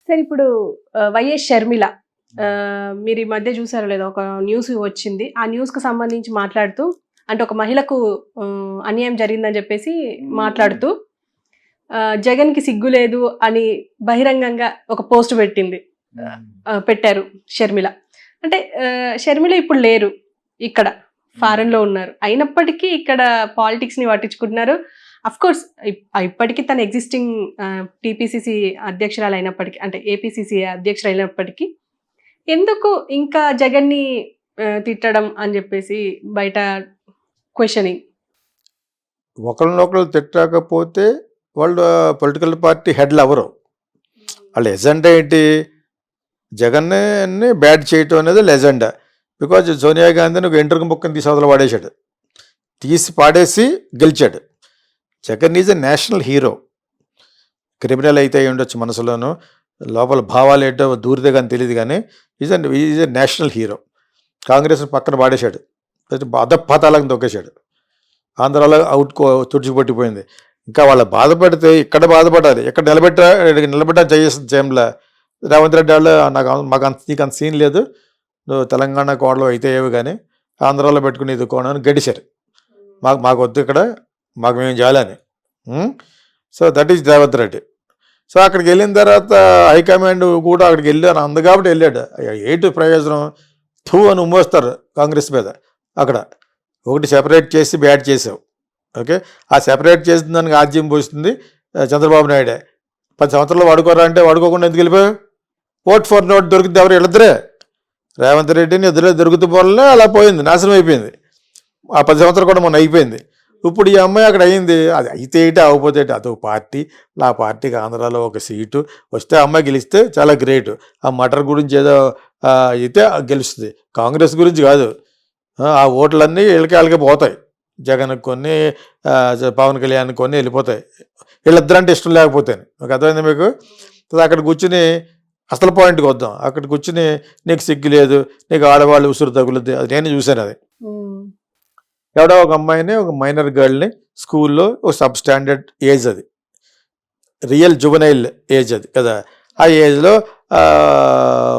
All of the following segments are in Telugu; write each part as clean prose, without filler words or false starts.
సరే ఇప్పుడు వైఎస్ షర్మిల మీరు ఈ మధ్య చూసారో లేదో ఒక న్యూస్ వచ్చింది. ఆ న్యూస్‌కి సంబంధించి మాట్లాడుతూ అంటే ఒక మహిళకు అన్యాయం జరిగిందని చెప్పేసి మాట్లాడుతూ జగన్‌కి సిగ్గు లేదు అని బహిరంగంగా ఒక పోస్ట్ పెట్టింది. పెట్టారు షర్మిల. అంటే షర్మిల ఇప్పుడు లేరు. ఇక్కడ ఫారెన్‌లో ఉన్నారు. అయినప్పటికీ ఇక్కడ పాలిటిక్స్‌ని పట్టించుకుంటున్నారు. అఫ్‌కోర్స్ ఇప్పటికీ తను ఎగ్జిస్టింగ్ టీపీసీసీ అధ్యక్షురాలు అయినప్పటికీ అంటే ఏపీసీసీ అధ్యక్షురాలైనప్పటికీ ఎందుకు ఇంకా జగన్ని తిట్టడం అని చెప్పేసి బయట క్వశ్చనింగ్. ఒకరినొకరు తిట్టకపోతే వాళ్ళు పొలిటికల్ పార్టీ హెడ్లు ఎవరు, వాళ్ళ ఎజెండా ఏంటి? జగన్ని బ్యాడ్ చేయటం అనేది ఎజెండా. బికాజ్ సోనియా గాంధీని ఒక ఎంట్రుక ముక్కని తీసి అవతల పాడేశాడు, తీసి పాడేసి గెలిచాడు. Jagan is a national hero. Criminal అయితే అయి ఉండొచ్చు, మనసులోనూ లోపల భావాలు ఏంటో దూరితే కానీ తెలియదు, కానీ is a national hero. Congress పక్కన పాడేశాడు, అధపాతాలకు తొక్కేశాడు. ఆంధ్రాలో తుడిచిపట్టిపోయింది. ఇంకా వాళ్ళ బాధపడితే ఇక్కడ బాధపడాలి, ఇక్కడ నిలబెట్టా జయంలా రేవంత్ రెడ్డి వాళ్ళు నీకు అంత సీన్ లేదు, నువ్వు తెలంగాణ కోడలు అయితే ఏవి కానీ ఆంధ్రాలో పెట్టుకుని ఇది కోడని గడిచారు. మాకు వద్దు ఇక్కడ, మాకు మేము చేయాలని. So that is Revanth Reddy. So అక్కడికి వెళ్ళిన తర్వాత హైకమాండ్ కూడా అక్కడికి వెళ్ళాను అందు కాబట్టి వెళ్ళాడు. ఏంటి ప్రయోజనం? అని ఉమ్మేస్తారు కాంగ్రెస్ మీద. అక్కడ ఒకటి సెపరేట్ చేసి బ్యాట్ చేసావు. ఓకే, ఆ సెపరేట్ చేసిన దానికి ఆజ్యం పోస్తుంది చంద్రబాబు నాయుడే. 10 సంవత్సరాలు వాడుకోరా అంటే వాడుకోకుండా ఎందుకు వెళ్ళిపోయావు? ఓట్ ఫర్ నోట్ దొరికితే ఎవరు వెళ్ళిద్దరే? రేవంత్ రెడ్డిని ఎదురే దొరుకుతూ పోలే, అలా పోయింది, నాశనం అయిపోయింది. ఆ 10 సంవత్సరాలు కూడా మొన్న అయిపోయింది. ఇప్పుడు ఈ అమ్మాయి అక్కడ అయింది, అది అయితే ఏంటి అవ్వకపోతే అదొక పార్టీ. ఆ పార్టీకి ఆంధ్రాలో ఒక సీటు వస్తే అమ్మాయి గెలిస్తే చాలా గ్రేట్. ఆ మటర్ గురించి ఏదో అయితే గెలుస్తుంది, కాంగ్రెస్ గురించి కాదు. ఆ ఓట్లన్నీ వీళ్ళకి పోతాయి. జగన్కి కొన్ని, పవన్ కళ్యాణ్ కొన్ని వెళ్ళిపోతాయి. వీళ్ళిద్దరంటే ఇష్టం లేకపోతే. నాకు అర్థమైంది మీకు? అక్కడ కూర్చుని అసలు పాయింట్కి వద్దాం. అక్కడ కూర్చుని నీకు సిగ్గు లేదు, నీకు ఆడవాళ్ళు ఉసురు తగులుద్ది, అది నేను చూశాను. అది ఎవడో ఒక అమ్మాయిని, ఒక మైనర్ గర్ల్ని స్కూల్లో ఒక సబ్ స్టాండర్డ్ ఏజ్, అది రియల్ జువెనైల్ ఏజ్ అది కదా. ఆ ఏజ్లో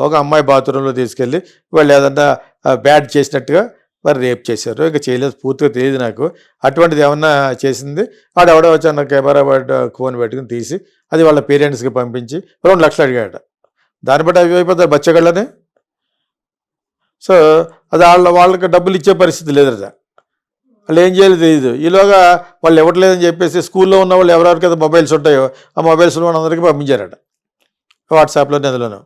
ఒక అమ్మాయి బాత్రూంలో తీసుకెళ్ళి వాళ్ళు ఏదన్నా బ్యాడ్ చేసినట్టుగా మరి రేప్ చేశారు. ఇంకా చేయలేదు, పూర్తిగా తెలియదు నాకు. అటువంటిది ఏమన్నా చేసింది ఎవడో వచ్చి నా కెమెరా ఫోన్ పెట్టుకుని తీసి అది వాళ్ళ పేరెంట్స్కి పంపించి 2 లక్షలు అడిగాడు. దాన్ని బట్టి అవి అయిపోతాయి బచ్చగళ్ళని. సో అది వాళ్ళకి డబ్బులు ఇచ్చే పరిస్థితి లేదట. వాళ్ళు ఏం చేయాలి తెలియదు. ఈలోగా వాళ్ళు ఇవ్వట్లేదని చెప్పేసి స్కూల్లో ఉన్న వాళ్ళు ఎవరెవరికైతే మొబైల్స్ ఉంటాయో ఆ మొబైల్స్లో అందరికీ పంపించారట, వాట్సాప్లోనే అందులోనూ.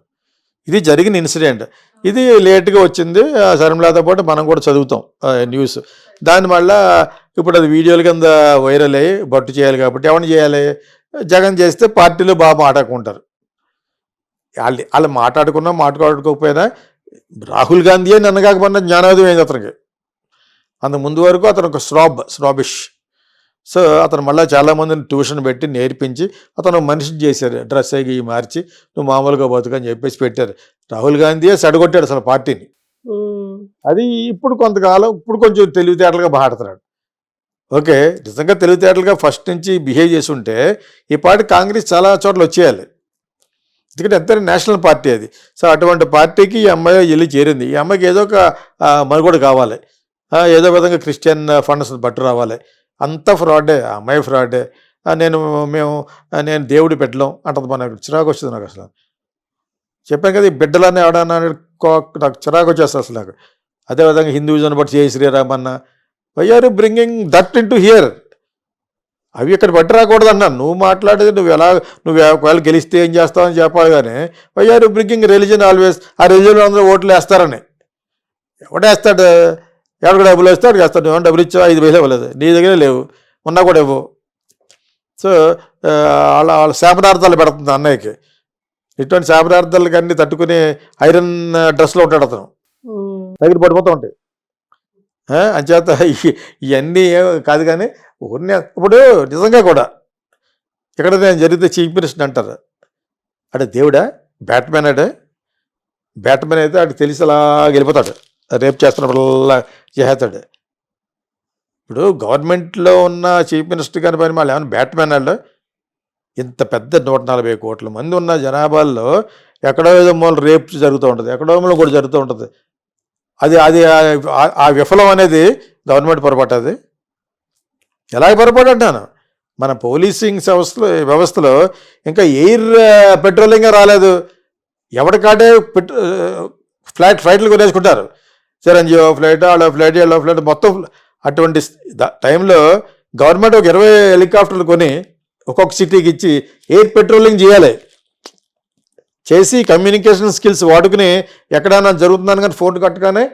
ఇది జరిగిన ఇన్సిడెంట్. ఇది లేట్గా వచ్చింది శర్మిలాతో పాటు మనం కూడా చదువుతాం న్యూస్. దానివల్ల ఇప్పుడు అది వీడియోల కింద వైరల్ అయ్యి బట్టు చేయాలి. కాబట్టి ఎవరిని చేయాలి? జగన్ చేస్తే పార్టీలో బాగా మాట్లాడుకుంటారు. వాళ్ళు మాట్లాడుకోకపోయినా రాహుల్ గాంధీయే నన్ను కాకపోయినా జ్ఞానోదయం అయింది అతనికి. అంత ముందు వరకు అతను ఒక స్నాబిష్. సో అతను మళ్ళీ చాలామందిని ట్యూషన్ పెట్టి నేర్పించి అతను మనిషిని చేశారు. డ్రెస్ అయ్యి మార్చి నువ్వు మామూలుగా బతుకని చెప్పేసి పెట్టారు. రాహుల్ గాంధీయే సడగొట్టాడు అసలు పార్టీని. అది ఇప్పుడు కొంతకాలం ఇప్పుడు కొంచెం తెలివితేటలుగా మాట్లాడుతున్నాడు. ఓకే, నిజంగా తెలివితేటలుగా ఫస్ట్ నుంచి బిహేవ్ చేసి ఉంటే ఈ పార్టీ కాంగ్రెస్ చాలా చోట్ల వచ్చేయాలి. ఎందుకంటే ఎంత నేషనల్ పార్టీ అది. సో అటువంటి పార్టీకి ఈ అమ్మాయి వెళ్ళి చేరింది. ఈ అమ్మాయికి ఏదో ఒక మనుగడ కావాలి, ఏదో విధంగా క్రిస్టియన్ ఫండ్స్ పట్టు రావాలి. అంతా ఫ్రాడే, ఆ అమ్మాయి ఫ్రాడే. నేను దేవుడి పెట్టలేం అంటది. మనకు చిరాకు వచ్చింది నాకు అసలు. చెప్పాను కదా, ఈ బిడ్డలన్నీ ఎవడన్నా నాకు చిరాకు వచ్చేస్తుంది అసలు నాకు. అదేవిధంగా హిందూయిజం బట్టి Jai Shri Ram, why are you bringing that into here? అవి ఇక్కడ బట్టి రాకూడదు అన్నాను. నువ్వు మాట్లాడేది నువ్వు ఒకవేళ గెలిస్తే ఏం చేస్తావని చెప్పాలి, కానీ why are you bringing religion always? ఆ రిలీజన్ అందరూ ఓట్లు వేస్తారని. ఎవడేస్తాడు? ఎవరికి డబ్బులు వేస్తాడు వేస్తాడు. నువ్వు డబ్బులు ఇచ్చావు, 5 పైసలు ఇవ్వలేదు, నీ దగ్గర లేవు, ఉన్నా కూడా ఇవ్వు. సో వాళ్ళ శాపనార్థాలు పెడుతుంది అన్నయ్యకి. ఇటువంటి శాపనార్థాలకి అన్ని తట్టుకుని ఐరన్ డ్రెస్లో ఉంటాడు అతను, దగ్గర పడిపోతూ ఉంటాయి. అంచేత ఇవన్నీ కాదు, కానీ ఇప్పుడు నిజంగా కూడా ఇక్కడ నేను జరిగితే చీఫ్ మినిస్టర్ అంటారు. అంటే దేవుడా? బ్యాట్మెన్ అయితే ఆడికి తెలిసి అలా వెళ్ళిపోతాడు, రేపు చేస్తున్నప్పుడల్లా చేస్తాడు. ఇప్పుడు గవర్నమెంట్లో ఉన్న చీఫ్ మినిస్టర్ కానీ పని వాళ్ళు ఏమైనా బ్యాట్మెన్ వాళ్ళు ఇంత పెద్ద 140 కోట్ల మంది ఉన్న జనాభాల్లో ఎక్కడో ఏదో మూల రేప్ జరుగుతూ ఉంటుంది, ఎక్కడో మూల కూడా జరుగుతూ ఉంటుంది. అది అది ఆ విఫలం అనేది గవర్నమెంట్ పొరపాటు. అది ఎలాగ పొరపాటు అంటాను. మన పోలీసింగ్ వ్యవస్థలో ఇంకా ఎయిర్ పెట్రోలింగే రాలేదు. ఎవరికాటే ఫ్లైట్లు కొనేసుకుంటారు. చిరంజీవి ఫ్లైట్, వాళ్ళ ఫ్లైట్, వీళ్ళ ఫ్లైట్ మొత్తం. అటువంటి టైంలో గవర్నమెంట్ ఒక 20 హెలికాప్టర్లు కొని ఒక్కొక్క సిటీకి ఇచ్చి ఎయిర్ పెట్రోలింగ్ చేయాలి. చేసి కమ్యూనికేషన్ స్కిల్స్ వాడుకుని ఎక్కడైనా జరుగుతుందని కానీ ఫోన్ కట్టగానే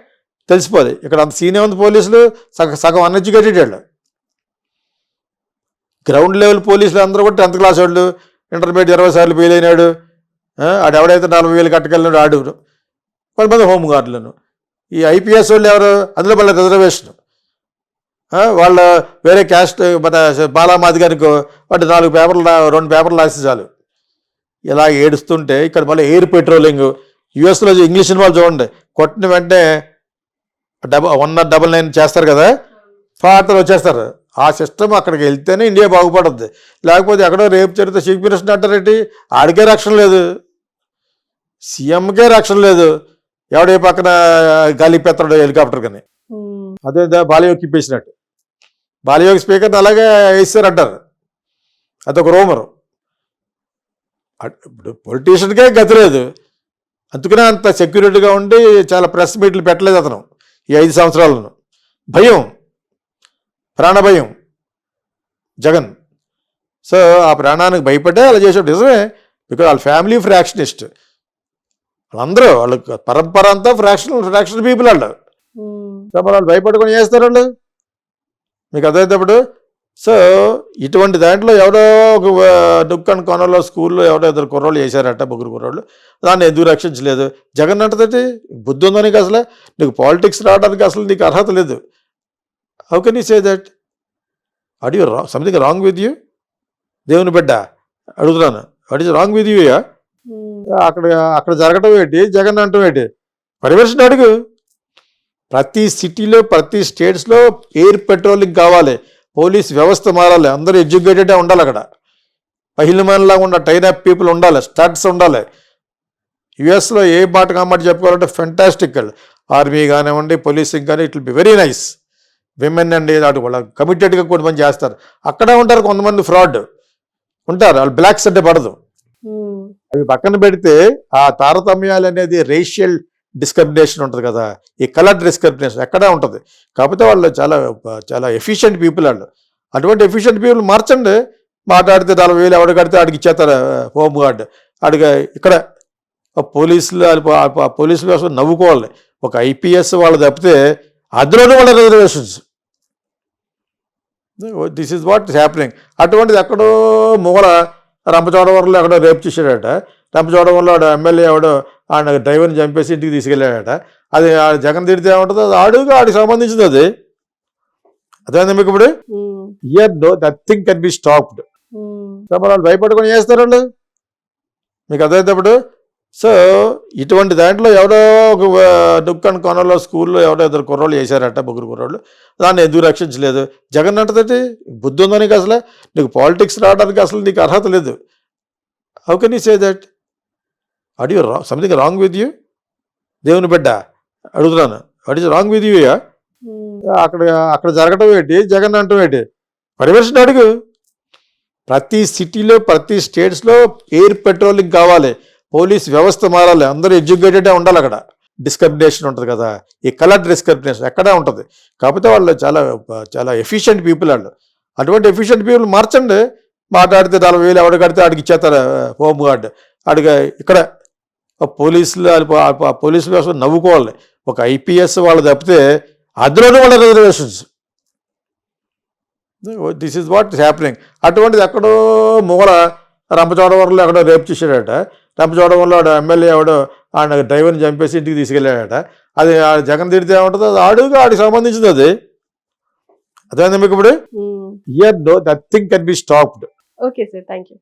తెలిసిపోదు. ఇక్కడ అంత సీనియర్ ఉంది పోలీసులు సగం అన్ఎడ్యుకేటెడ్ వాళ్ళు. గ్రౌండ్ లెవెల్ పోలీసులు అందరూ కూడా 10th క్లాస్ వాళ్ళు, ఇంటర్మీడియట్ 20 సార్లు ఫెయిల్ అయినాడు. ఆడు ఎవడైతే 40,000 కట్టగలినాడు ఆడు. కొంతమంది హోమ్ గార్డులను. ఈ ఐపీఎస్ వాళ్ళు ఎవరు, అందులో వాళ్ళ రిజర్వేషన్. వాళ్ళ వేరే క్యాస్ట్ మన బాలామాది గారికి వాటి 2 పేపర్లు రాసి చాలు. ఇలా ఏడుస్తుంటే ఇక్కడ మళ్ళీ ఎయిర్ పెట్రోలింగ్. యుఎస్లో ఇంగ్లీష్ సినిమాలు చూడండి, కొట్టిన వెంటనే 1999 చేస్తారు కదా, ఫాటర్ వచ్చేస్తారు. ఆ సిస్టమ్ అక్కడికి వెళ్తేనే ఇండియా బాగుపడుద్ది. లేకపోతే ఎక్కడో రేపు చరిత్ర చీఫ్ మినిస్టర్ అంటారేంటి, ఆడికే రక్షణ లేదు, సీఎంకే రక్షణ లేదు. ఎవడే పక్కన గాలి పెత్తడు హెలికాప్టర్ కానీ. అదే బాలయోగి ఇప్పేసినట్టు. బాలయోగి స్పీకర్ని అలాగే వేస్తారంటారు. అదొక రూమరు. ఇప్పుడు పొలిటీషియన్కే గతి లేదు. అందుకనే అంత సెక్యూరిటీగా ఉండి చాలా ప్రెస్ మీట్లు పెట్టలేదు అతను ఈ 5 సంవత్సరాలను. భయం, ప్రాణభయం జగన్. సో ఆ ప్రాణానికి భయపడే అలా చేసాడు. నిజమే, బికాజ్ వాళ్ళ ఫ్యామిలీ ఫ్రాక్షనిస్ట్. వాళ్ళందరూ వాళ్ళు పరంపర అంతా ఫ్రాక్షన్ పీపుల్ వాళ్ళు. సో మరి వాళ్ళు భయపడుకొని చేస్తారు వాళ్ళు. మీకు అర్థమైనప్పుడు. సో ఇటువంటి దాంట్లో ఎవడో ఒక డుక్కన్ కొనలో స్కూల్లో ఎవడో 2 కుర్రోళ్ళు చేశారట, 3 కుర్రోళ్ళు. దాన్ని ఎందుకు రక్షించలేదు? జగన్ అంటది బుద్ధి ఉందో నీకు? అసలు నీకు పాలిటిక్స్ రావడానికి అసలు నీకు అర్హత లేదు. How can you say that? What you something wrong with you? దేవుని బిడ్డ అడుగుతున్నాను, what is wrong with you? అక్కడ జరగటం ఏంటి, జగన్ అంటాం ఏంటి? పరివర్షణ అడుగు. ప్రతి సిటీలో, ప్రతి స్టేట్స్లో ఎయిర్ పెట్రోలింగ్ కావాలి. పోలీస్ వ్యవస్థ మారాలి. అందరూ ఎడ్యుకేటెడే ఉండాలి. అక్కడ పహిల్మాన్లాగా ఉండాలి, టైన్ అప్ పీపుల్ ఉండాలి, స్టాట్స్ ఉండాలి. యుఎస్లో ఏ మాట కామాట చెప్పుకోవాలంటే ఫెంటాస్టిక్. ఆర్మీ కానివ్వండి, పోలీసింగ్ కానీ, it will be very nice. Women అండి అటు వాళ్ళ కమిటెడ్గా కొంతమంది చేస్తారు. అక్కడే ఉంటారు కొంతమంది ఫ్రాడ్ ఉంటారు. వాళ్ళు బ్లాక్స్ అంటే పడదు. అవి పక్కన పెడితే ఆ తారతమ్యాలు అనేది రేషియల్ డిస్క్రిమినేషన్ ఉంటుంది కదా, ఈ కలర్ డిస్క్రిమినేషన్ ఎక్కడా ఉంటుంది. కాకపోతే వాళ్ళు చాలా చాలా ఎఫిషియెంట్ పీపుల్ వాళ్ళు. అటువంటి ఎఫిషియెంట్ పీపుల్ మార్చండి. మాట్లాడితే 40,000 ఎవడ కడితే ఆడికి ఇచ్చేస్తారు హోమ్ గార్డ్. అడిగా ఇక్కడ పోలీసులు పోలీసు వ్యవస్థ నవ్వుకోవాలి. ఒక ఐపీఎస్ వాళ్ళు తప్పితే అందులోనూ వాళ్ళ reservations. This is what is happening. అటువంటిది ఎక్కడో మూల రంపచోడవరంలో ఎక్కడో రేపు చేశాడట. రంపచోడవరంలో ఆడు ఎమ్మెల్యే ఎవడో ఆయన డ్రైవర్ని చంపేసి ఇంటికి తీసుకెళ్ళాడట. అది జగన్ తిడితే ఏముంటుందో అది ఆడికి సంబంధించింది. అది అదే మీకు ఇప్పుడు year nothing can be stopped. వాళ్ళు భయపడుకొని చేస్తారు వాళ్ళు. మీకు అర్థమైనప్పుడు. సో ఇటువంటి దాంట్లో ఎవడో ఒక డుక్కన్ కొనలో స్కూల్లో ఎవడో 2 కుర్రోళ్ళు చేశారట, 3 కుర్రోళ్ళు. దాన్ని ఎందుకు రక్షించలేదు? జగన్ అంటది బుద్ధి ఉందో నీకు? అసలు నీకు పాలిటిక్స్ రావడానికి అసలు నీకు అర్హత లేదు. How can you say that? What you something wrong with you? దేవుని బిడ్డ అడుగుతున్నాను, what is wrong with you? అక్కడ జరగటం ఏంటి, జగన్ అంటాం ఏంటి? పరివర్షణ అడుగు. ప్రతి సిటీలో, ప్రతి స్టేట్స్లో ఎయిర్ పెట్రోలింగ్ కావాలి. పోలీస్ వ్యవస్థ మారాలి. అందరూ ఎడ్యుకేటెడే ఉండాలి. అక్కడ డిస్క్రిమినేషన్ ఉంటుంది కదా, ఈ కలర్ డిస్క్రిమినేషన్ ఎక్కడా ఉంటుంది. కాకపోతే వాళ్ళు చాలా చాలా ఎఫిషియెంట్ పీపుల్ వాళ్ళు. అటువంటి ఎఫిషియెంట్ పీపుల్ మార్చండి. మాట్లాడితే 40,000 ఎవడ కడితే ఆడికి ఇచ్చేస్తారు హోమ్ గార్డ్. అడిగా ఇక్కడ పోలీసులు పోలీసు వ్యవస్థ నవ్వుకోవాలి. ఒక ఐపీఎస్ వాళ్ళు తప్పితే అందులోనూ వాళ్ళ reservations. This is what is happening. అటువంటిది ఎక్కడో మూల రంపచోడవరంలో ఎక్కడో రేపు చేశాడట. రంపచోడవరంలో ఆడు ఎమ్మెల్యే ఎవడో ఆయన డ్రైవర్ని చంపేసి ఇంటికి తీసుకెళ్ళాడట. అది జగన్ తిడితే ఏముంటుందో అది ఆడికి సంబంధించింది. అది అదే మీకు ఇప్పుడు year nothing can be stopped. Okay sir, thank you.